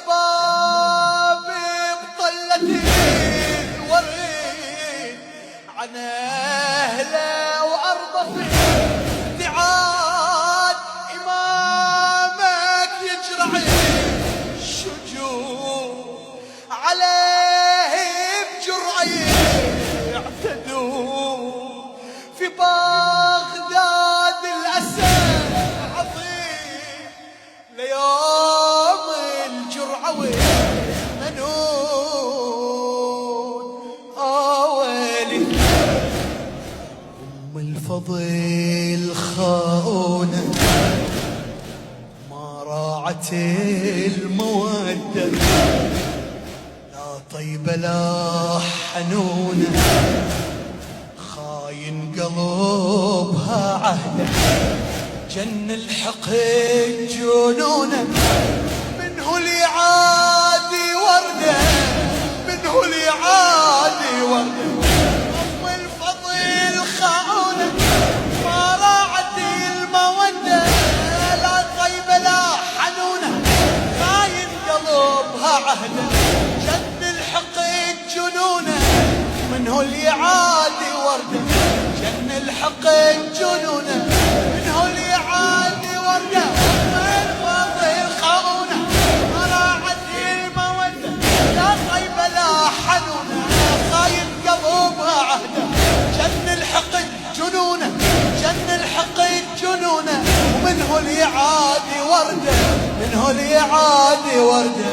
شبابي بطلة الوريد عن أهله وأرضه في ابتعاد إمامك يجرع الشجون عليه بجرعة يعتدوا في بغداد الأسد عظيم ليوم الجرعة والمنون ويلي أم الفضيل خاونة ما راعت المودة لا طيبة لا حنونة خاين قلبها عهده جن الحقد جنونه منه اللي عادي ورده منه اللي عادي ورده أم الفضيل خاونة ما راعت المودة لا طيبة لا حنونة خاين قلبها عهده جن الحقد جنونه منه اللي عادي ورده جن الحقد جنونه منه اللي عادي ورده الفضيل خاونة ما راعت المودة لا طيبة لا حنونة خاين قلبها عهده جن الحقد جنونه جن الحقد جنونه ومنه اللي عادي ورده منه اللي عادي ورده